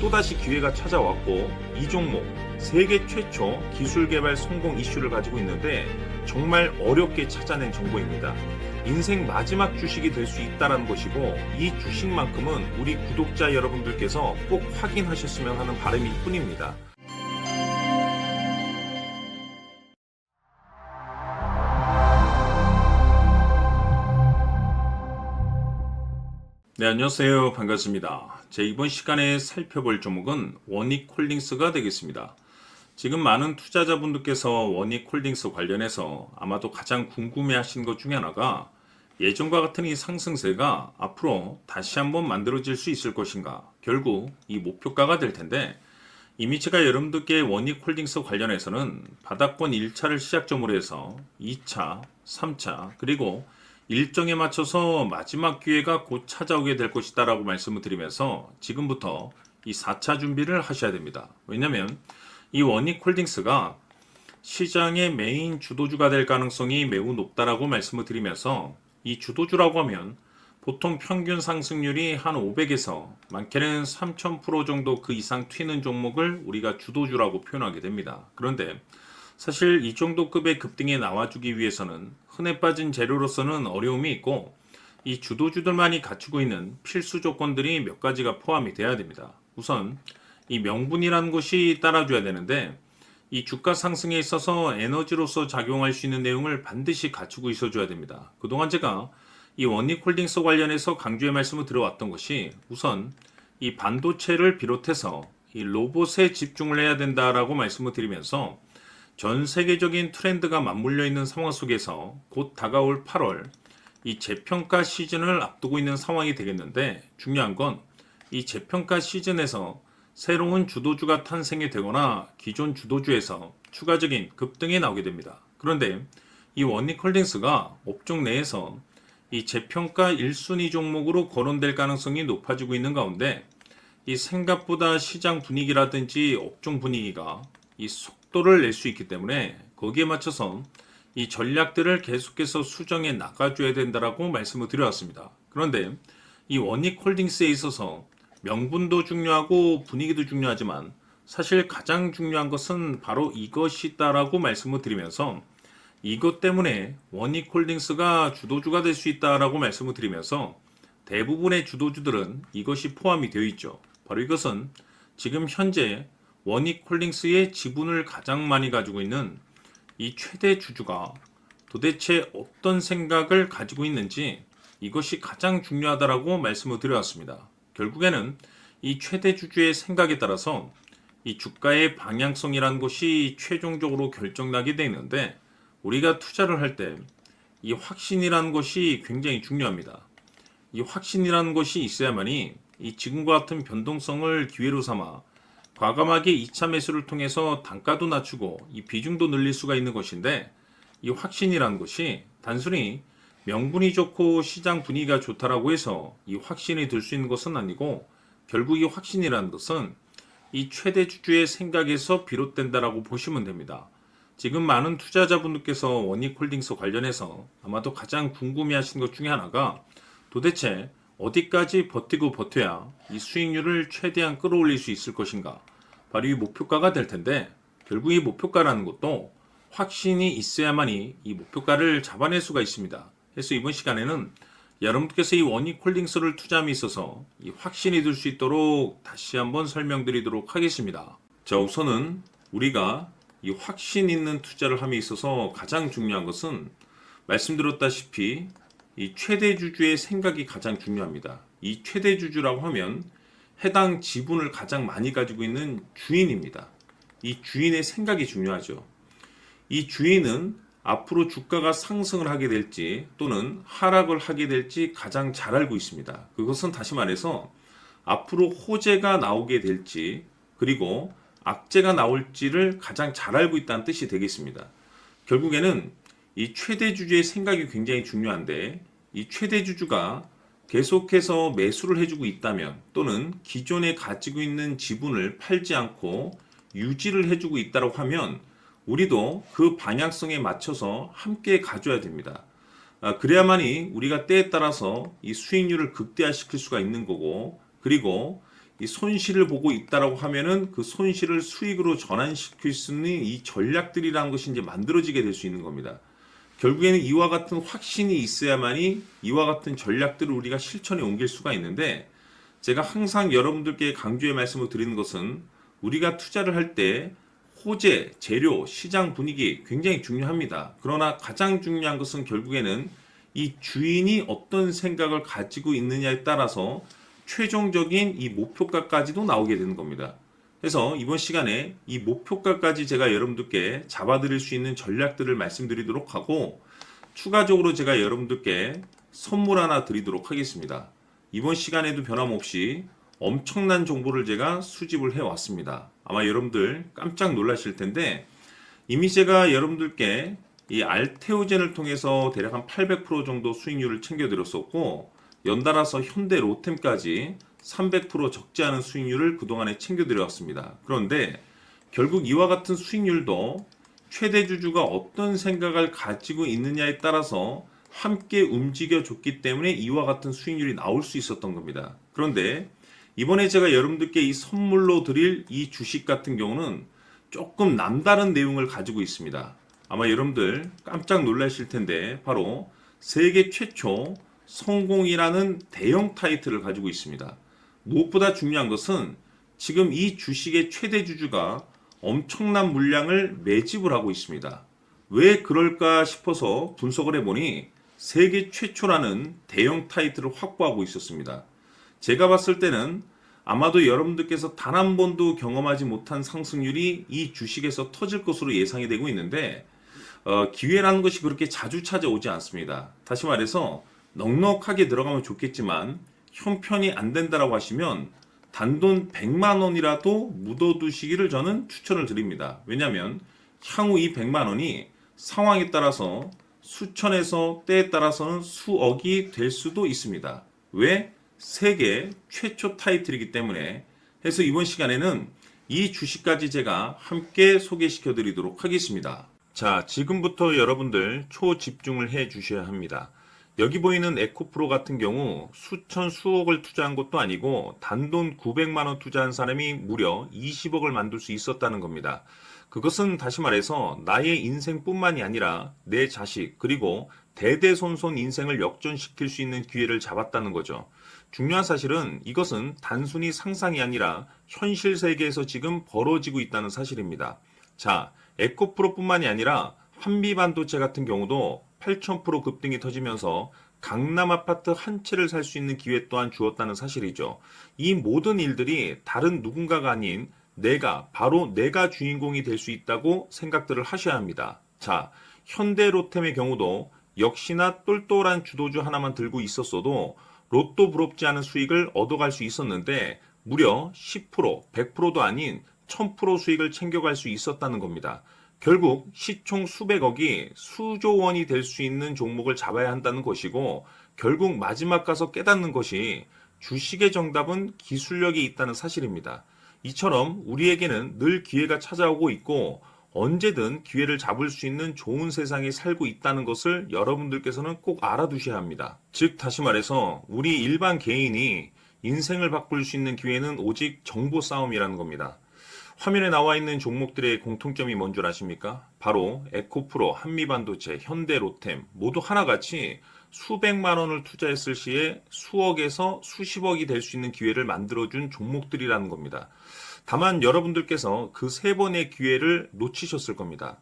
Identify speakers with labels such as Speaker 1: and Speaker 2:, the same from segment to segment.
Speaker 1: 또다시 기회가 찾아왔고 이 종목 세계 최초 기술 개발 성공 이슈를 가지고 있는데 정말 어렵게 찾아낸 정보입니다. 인생 마지막 주식이 될 수 있다는 것이고 이 주식만큼은 우리 구독자 여러분들께서 꼭 확인하셨으면 하는 바람일 뿐입니다. 네, 안녕하세요. 반갑습니다. 이번 시간에 살펴볼 종목은 원익홀딩스가 되겠습니다. 지금 많은 투자자분들께서 원익홀딩스 관련해서 아마도 가장 궁금해하신 것 중에 하나가 예전과 같은 이 상승세가 앞으로 다시 한번 만들어질 수 있을 것인가, 결국 이 목표가가 될 텐데, 이미 제가 여러분들께 원익홀딩스 관련해서는 바닥권 1차를 시작점으로 해서 2차, 3차, 그리고 일정에 맞춰서 마지막 기회가 곧 찾아오게 될 것이다 라고 말씀을 드리면서 지금부터 이 4차 준비를 하셔야 됩니다. 왜냐하면 이 원익홀딩스가 시장의 메인 주도주가 될 가능성이 매우 높다라고 말씀을 드리면서, 이 주도주라고 하면 보통 평균 상승률이 한 500에서 많게는 3000% 정도 그 이상 튀는 종목을 우리가 주도주라고 표현하게 됩니다. 그런데 사실 이 정도 급의 급등에 나와주기 위해서는 흔해 빠진 재료로서는 어려움이 있고, 이 주도주들만이 갖추고 있는 필수 조건들이 몇 가지가 포함이 돼야 됩니다. 우선 이 명분이라는 것이 따라줘야 되는데, 이 주가 상승에 있어서 에너지로서 작용할 수 있는 내용을 반드시 갖추고 있어줘야 됩니다. 그동안 제가 이 원익홀딩스 관련해서 강조의 말씀을 들어왔던 것이, 우선 이 반도체를 비롯해서 이 로봇에 집중을 해야 된다라고 말씀을 드리면서, 전 세계적인 트렌드가 맞물려 있는 상황 속에서 곧 다가올 8월 이 재평가 시즌을 앞두고 있는 상황이 되겠는데, 중요한 건 이 재평가 시즌에서 새로운 주도주가 탄생이 되거나 기존 주도주에서 추가적인 급등이 나오게 됩니다. 그런데 이 원익홀딩스가 업종 내에서 이 재평가 1순위 종목으로 거론될 가능성이 높아지고 있는 가운데, 이 생각보다 시장 분위기라든지 업종 분위기가 이 속도를 낼 수 있기 때문에 거기에 맞춰서 이 전략들을 계속해서 수정해 나가줘야 된다라고 말씀을 드려왔습니다. 그런데 이 원익홀딩스에 있어서 명분도 중요하고 분위기도 중요하지만 사실 가장 중요한 것은 바로 이것이다라고 말씀을 드리면서, 이것 때문에 원익홀딩스가 주도주가 될 수 있다라고 말씀을 드리면서 대부분의 주도주들은 이것이 포함이 되어 있죠. 바로 이것은 지금 현재 원익홀딩스의 지분을 가장 많이 가지고 있는 이 최대 주주가 도대체 어떤 생각을 가지고 있는지, 이것이 가장 중요하다라고 말씀을 드려왔습니다. 결국에는 이 최대 주주의 생각에 따라서 이 주가의 방향성이라는 것이 최종적으로 결정나게 되어 있는데, 우리가 투자를 할 때 이 확신이라는 것이 굉장히 중요합니다. 이 확신이라는 것이 있어야만이 이 지금과 같은 변동성을 기회로 삼아 과감하게 2차 매수를 통해서 단가도 낮추고 이 비중도 늘릴 수가 있는 것인데, 이 확신이라는 것이 단순히 명분이 좋고 시장 분위기가 좋다라고 해서 이 확신이 들 수 있는 것은 아니고, 결국 이 확신이라는 것은 이 최대 주주의 생각에서 비롯된다라고 보시면 됩니다. 지금 많은 투자자분들께서 원익홀딩스 관련해서 아마도 가장 궁금해하시는 것 중에 하나가, 도대체 어디까지 버티고 버텨야 이 수익률을 최대한 끌어올릴 수 있을 것인가, 바로 이 목표가가 될 텐데, 결국 이 목표가라는 것도 확신이 있어야만이 이 목표가를 잡아낼 수가 있습니다. 그래서 이번 시간에는 여러분께서 이 원익홀딩스를 투자함에 있어서 이 확신이 들 수 있도록 다시 한번 설명드리도록 하겠습니다. 자, 우선은 우리가 이 확신 있는 투자를 함에 있어서 가장 중요한 것은 말씀드렸다시피 이 최대 주주의 생각이 가장 중요합니다. 이 최대 주주라고 하면 해당 지분을 가장 많이 가지고 있는 주인입니다. 이 주인의 생각이 중요하죠. 이 주인은 앞으로 주가가 상승을 하게 될지 또는 하락을 하게 될지 가장 잘 알고 있습니다. 그것은 다시 말해서 앞으로 호재가 나오게 될지 그리고 악재가 나올지를 가장 잘 알고 있다는 뜻이 되겠습니다. 결국에는 이 최대 주주의 생각이 굉장히 중요한데, 이 최대 주주가 계속해서 매수를 해주고 있다면 또는 기존에 가지고 있는 지분을 팔지 않고 유지를 해주고 있다고 하면 우리도 그 방향성에 맞춰서 함께 가져야 됩니다. 그래야만이 우리가 때에 따라서 이 수익률을 극대화시킬 수가 있는 거고, 그리고 이 손실을 보고 있다라고 하면은 그 손실을 수익으로 전환시킬 수 있는 이 전략들이라는 것이 이제 만들어지게 될 수 있는 겁니다. 결국에는 이와 같은 확신이 있어야만이 이와 같은 전략들을 우리가 실천에 옮길 수가 있는데, 제가 항상 여러분들께 강조의 말씀을 드리는 것은 우리가 투자를 할 때 호재, 재료, 시장 분위기 굉장히 중요합니다. 그러나 가장 중요한 것은 결국에는 이 주인이 어떤 생각을 가지고 있느냐에 따라서 최종적인 이 목표가까지도 나오게 되는 겁니다. 그래서 이번 시간에 이 목표가까지 제가 여러분들께 잡아드릴 수 있는 전략들을 말씀드리도록 하고, 추가적으로 제가 여러분들께 선물 하나 드리도록 하겠습니다. 이번 시간에도 변함없이 엄청난 정보를 제가 수집을 해왔습니다. 아마 여러분들 깜짝 놀라실 텐데, 이미 제가 여러분들께 이 알테오젠을 통해서 대략 한 800% 정도 수익률을 챙겨드렸었고, 연달아서 현대 로템까지 300% 적지 않은 수익률을 그동안에 챙겨드려왔습니다. 그런데 결국 이와 같은 수익률도 최대 주주가 어떤 생각을 가지고 있느냐에 따라서 함께 움직여줬기 때문에 이와 같은 수익률이 나올 수 있었던 겁니다. 그런데 이번에 제가 여러분들께 이 선물로 드릴 이 주식 같은 경우는 조금 남다른 내용을 가지고 있습니다. 아마 여러분들 깜짝 놀라실 텐데, 바로 세계 최초 성공이라는 대형 타이틀을 가지고 있습니다. 무엇보다 중요한 것은 지금 이 주식의 최대 주주가 엄청난 물량을 매집을 하고 있습니다. 왜 그럴까 싶어서 분석을 해보니 세계 최초라는 대형 타이틀을 확보하고 있었습니다. 제가 봤을 때는 아마도 여러분들께서 단 한 번도 경험하지 못한 상승률이 이 주식에서 터질 것으로 예상이 되고 있는데, 기회라는 것이 그렇게 자주 찾아오지 않습니다. 다시 말해서 넉넉하게 들어가면 좋겠지만 형편이 안 된다라고 하시면 단돈 100만 원이라도 묻어두시기를 저는 추천을 드립니다. 왜냐하면 향후 이 100만 원이 상황에 따라서 수천에서 때에 따라서는 수억이 될 수도 있습니다. 왜? 세계 최초 타이틀이기 때문에. 해서 이번 시간에는 이 주식까지 제가 함께 소개시켜 드리도록 하겠습니다. 자, 지금부터 여러분들 초집중을 해 주셔야 합니다. 여기 보이는 에코프로 같은 경우 수천 수억을 투자한 것도 아니고 단돈 900만 원 투자한 사람이 무려 20억을 만들 수 있었다는 겁니다. 그것은 다시 말해서 나의 인생뿐만이 아니라 내 자식 그리고 대대손손 인생을 역전시킬 수 있는 기회를 잡았다는 거죠. 중요한 사실은 이것은 단순히 상상이 아니라 현실 세계에서 지금 벌어지고 있다는 사실입니다. 자, 에코프로뿐만이 아니라 한미반도체 같은 경우도 8,000% 급등이 터지면서 강남 아파트 한 채를 살 수 있는 기회 또한 주었다는 사실이죠. 이 모든 일들이 다른 누군가가 아닌 바로 내가 주인공이 될 수 있다고 생각들을 하셔야 합니다. 자, 현대로템의 경우도 역시나 똘똘한 주도주 하나만 들고 있었어도 로또 부럽지 않은 수익을 얻어갈 수 있었는데 무려 10%, 100%도 아닌 1000% 수익을 챙겨갈 수 있었다는 겁니다. 결국 시총 수백억이 수조 원이 될 수 있는 종목을 잡아야 한다는 것이고, 결국 마지막 가서 깨닫는 것이 주식의 정답은 기술력이 있다는 사실입니다. 이처럼 우리에게는 늘 기회가 찾아오고 있고 언제든 기회를 잡을 수 있는 좋은 세상에 살고 있다는 것을 여러분들께서는 꼭 알아두셔야 합니다. 즉 다시 말해서 우리 일반 개인이 인생을 바꿀 수 있는 기회는 오직 정보 싸움이라는 겁니다. 화면에 나와 있는 종목들의 공통점이 뭔 줄 아십니까? 바로 에코프로, 한미반도체, 현대로템 모두 하나같이 수백만 원을 투자했을 시에 수억에서 수십억이 될 수 있는 기회를 만들어준 종목들이라는 겁니다. 다만 여러분들께서 그 세 번의 기회를 놓치셨을 겁니다.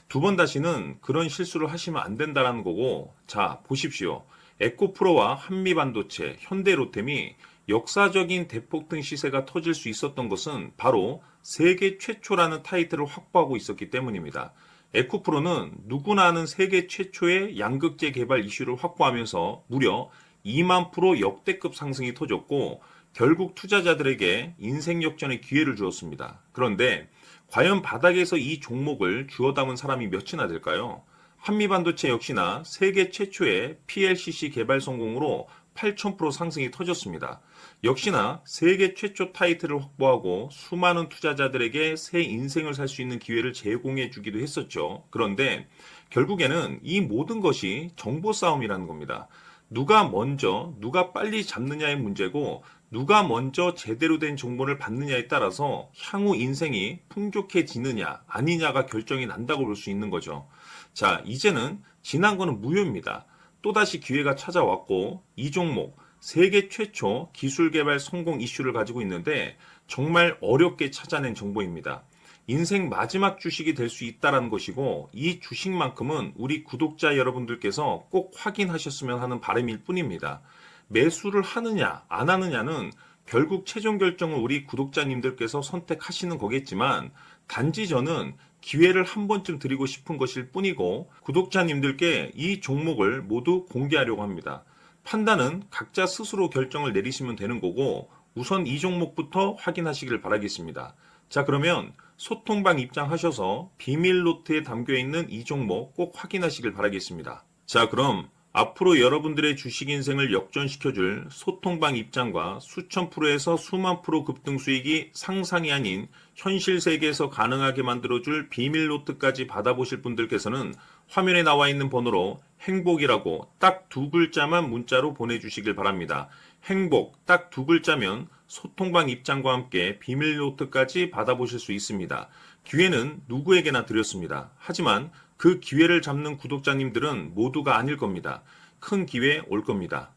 Speaker 1: 두 번 다시는 그런 실수를 하시면 안 된다는 거고, 자 보십시오. 에코프로와 한미반도체, 현대로템이 역사적인 대폭등 시세가 터질 수 있었던 것은 바로 세계 최초라는 타이틀을 확보하고 있었기 때문입니다. 에코프로는 누구나 아는 세계 최초의 양극재 개발 이슈를 확보하면서 무려 2만 프로 역대급 상승이 터졌고 결국 투자자들에게 인생 역전의 기회를 주었습니다. 그런데 과연 바닥에서 이 종목을 주워 담은 사람이 몇이나 될까요? 한미반도체 역시나 세계 최초의 PLCC 개발 성공으로 8,000% 상승이 터졌습니다. 역시나 세계 최초 타이틀을 확보하고 수많은 투자자들에게 새 인생을 살 수 있는 기회를 제공해 주기도 했었죠. 그런데 결국에는 이 모든 것이 정보 싸움이라는 겁니다. 누가 먼저, 누가 빨리 잡느냐의 문제고 누가 먼저 제대로 된 정보를 받느냐에 따라서 향후 인생이 풍족해지느냐 아니냐가 결정이 난다고 볼 수 있는 거죠. 자, 이제는 지난 거는 무효입니다. 또다시 기회가 찾아왔고 이 종목 세계 최초 기술 개발 성공 이슈를 가지고 있는데 정말 어렵게 찾아낸 정보입니다. 인생 마지막 주식이 될 수 있다는 것이고 이 주식만큼은 우리 구독자 여러분들께서 꼭 확인하셨으면 하는 바람일 뿐입니다. 매수를 하느냐 안 하느냐는 결국 최종 결정을 우리 구독자님들께서 선택하시는 거겠지만 단지 저는 기회를 한 번쯤 드리고 싶은 것일 뿐이고 구독자님들께 이 종목을 모두 공개하려고 합니다. 판단은 각자 스스로 결정을 내리시면 되는 거고 우선 이 종목부터 확인하시길 바라겠습니다. 자, 그러면 소통방 입장하셔서 비밀 노트에 담겨 있는 이 종목 꼭 확인하시길 바라겠습니다. 자, 그럼 앞으로 여러분들의 주식 인생을 역전시켜줄 소통방 입장과 수천 프로에서 수만 프로 급등 수익이 상상이 아닌 현실 세계에서 가능하게 만들어줄 비밀 노트까지 받아보실 분들께서는 화면에 나와 있는 번호로 행복이라고 딱 두 글자만 문자로 보내주시길 바랍니다. 행복 딱 두 글자면 소통방 입장과 함께 비밀 노트까지 받아보실 수 있습니다. 기회는 누구에게나 드렸습니다. 하지만 그 기회를 잡는 구독자님들은 모두가 아닐 겁니다. 큰 기회 올 겁니다.